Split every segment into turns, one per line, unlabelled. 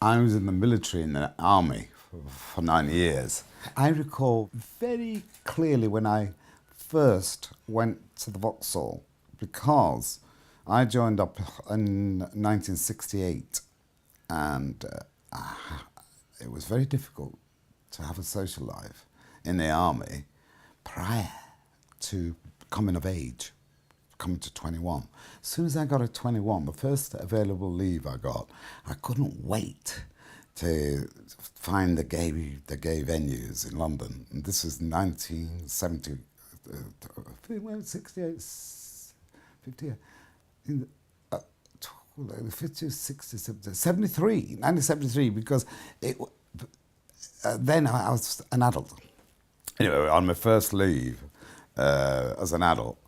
I was in the military, in the army, for 9 years. I recall very clearly when I first went to the Vauxhall, because I joined up in 1968, and it was very difficult to have a social life in the army prior to coming of age, coming to 21. As soon as I got to 21, the first available leave I got, I couldn't wait to find the gay venues in London. And this was 1970, 68, 50, 50, 60, 70, 73, 1973, because then I was an adult. Anyway, on my first leave as an adult,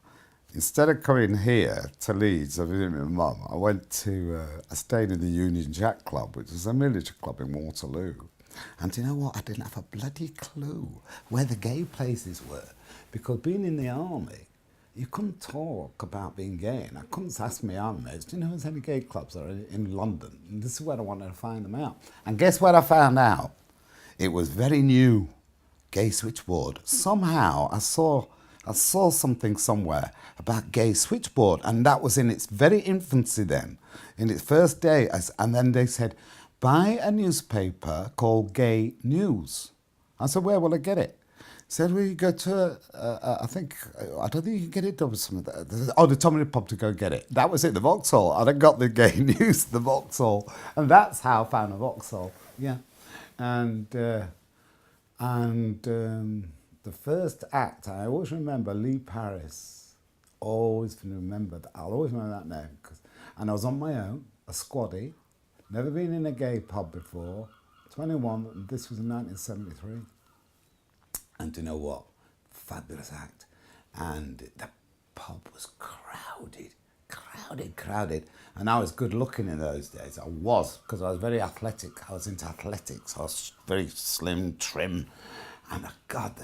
instead of coming here to Leeds, I visited my mum, I stayed in the Union Jack Club, which is a military club in Waterloo. And do you know what? I didn't have a bloody clue where the gay places were, because being in the army, you couldn't talk about being gay, and I couldn't ask my army mates, do you know if there's any gay clubs that are in London? And this is where I wanted to find them out. And guess what I found out? It was very new, Gay Switchboard. Somehow I saw something somewhere about Gay Switchboard, and that was in its very infancy then, in its first day. And then they said, buy a newspaper called Gay News. I said, where will I get it? Said, well, you go to, I don't think you can get it to some of the Tommy Pub to go get it. That was it, the Vauxhall. And I got the Gay News, the Vauxhall. And that's how I found the Vauxhall, yeah. And the first act, I always remember Lee Paris. Always remember that. I'll always remember that name. And I was on my own, a squaddy, never been in a gay pub before, 21, and this was in 1973. And do you know what? Fabulous act. And the pub was crowded. And I was good looking in those days. I was, because I was very athletic. I was into athletics. I was very slim, trim. And God,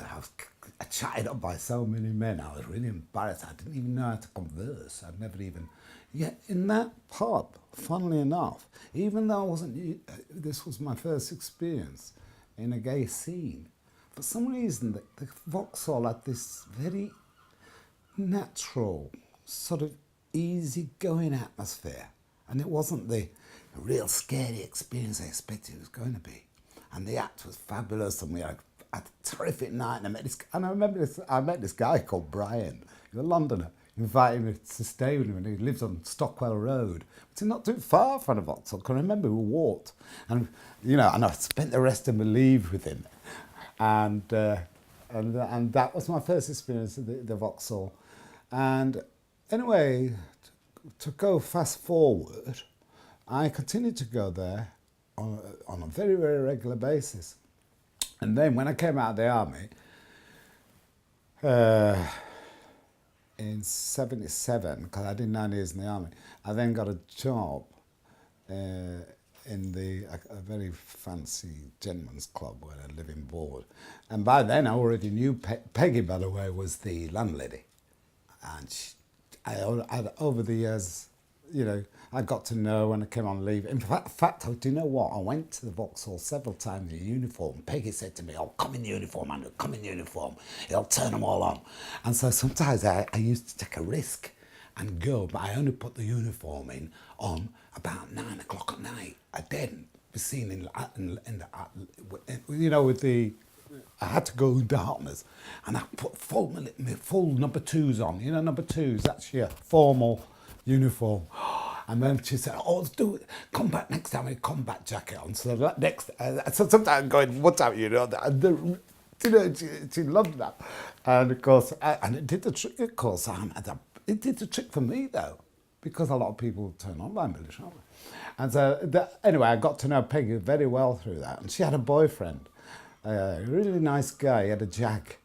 I chatted up by so many men. I was really embarrassed. I didn't even know how to converse. I'd never even... Yet in that pub, funnily enough, even though I wasn't... This was my first experience in a gay scene. For some reason, the Vauxhall had this very natural, sort of easy-going atmosphere. And it wasn't the real scary experience I expected it was going to be. And the act was fabulous, and we had a terrific night. And I met this guy called Brian. He was a Londoner. He invited me to stay with him, and he lives on Stockwell Road, which is not too far from the Vauxhall. I can remember we walked, and and I spent the rest of my leave with him. And that was my first experience of the Vauxhall. And anyway, to go fast forward, I continued to go there on a very, very regular basis. And then when I came out of the army, in 77, because I did 9 years in the army, I then got a job in a very fancy gentleman's club where I live in board. And by then I already knew Peggy, by the way, was the landlady. And over the years, I got to know when I came on leave. In fact, do you know what? I went to the Vauxhall several times in uniform. Peggy said to me, oh, come in uniform, Andrew, come in uniform. It'll turn them all on. And so sometimes I used to take a risk and go, but I only put the uniform on about 9 o'clock at night. I didn't be seen I had to go in darkness, and I put full number 2s on. Number 2s, that's your formal uniform. And then she said, oh, let's do it. Come back next time with a combat jacket on. So that so sometimes I'm going, what's up, she loved that. And of course, and it did the trick, of course. It did the trick for me, though, because a lot of people turn on by military. And so, anyway, I got to know Peggy very well through that. And she had a boyfriend, a really nice guy. He had a Jag,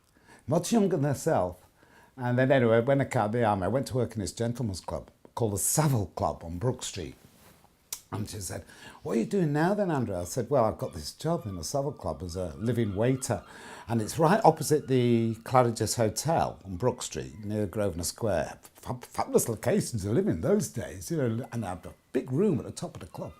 much younger than herself. And then anyway, when I came out of the army, I went to work in this gentleman's club called the Savile Club on Brook Street. And she said, what are you doing now then, Andrew? I said, well, I've got this job in the Savile Club as a living waiter. And it's right opposite the Claridge's Hotel on Brook Street, near Grosvenor Square. Fabulous locations to live in those days, and I had a big room at the top of the club.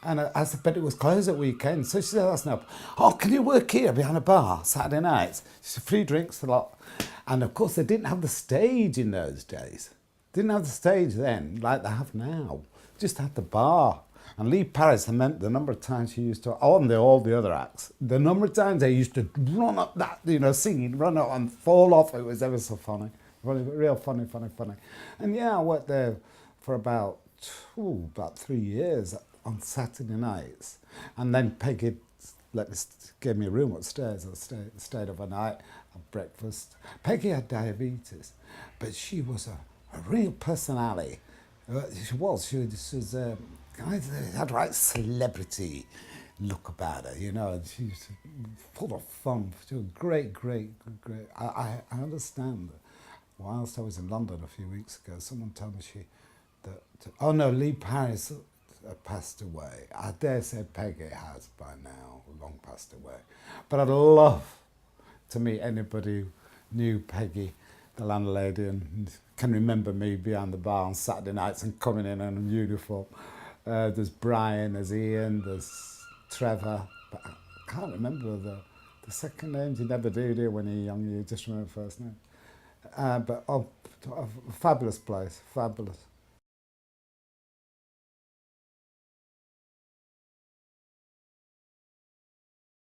And I said, but it was closed at weekends. So she said, that's no. Oh, can you work here behind a bar Saturday nights? She said, free drinks, a lot. And of course, they didn't have the stage in those days. Didn't have the stage then like they have now. Just had the bar. And Lee Paris, I meant the number of times she used to, on all the other acts, the number of times they used to run up that, singing, run up and fall off. It was ever so funny. Real funny. And yeah, I worked there for about 3 years on Saturday nights. And then Peggy gave me a room upstairs. I stayed overnight, had breakfast. Peggy had diabetes, but she was a real personality. She was had right celebrity look about her, and she was full of fun. She was great. I understand that whilst I was in London a few weeks ago, someone told me Lee Paris passed away. I dare say Peggy has by now, long passed away. But I'd love to meet anybody who knew Peggy, the landlady, and can remember me behind the bar on Saturday nights and coming in a uniform. There's Brian, there's Ian, there's Trevor, but I can't remember the second names. You never do when you're young, you just remember the first name. But a fabulous place, fabulous.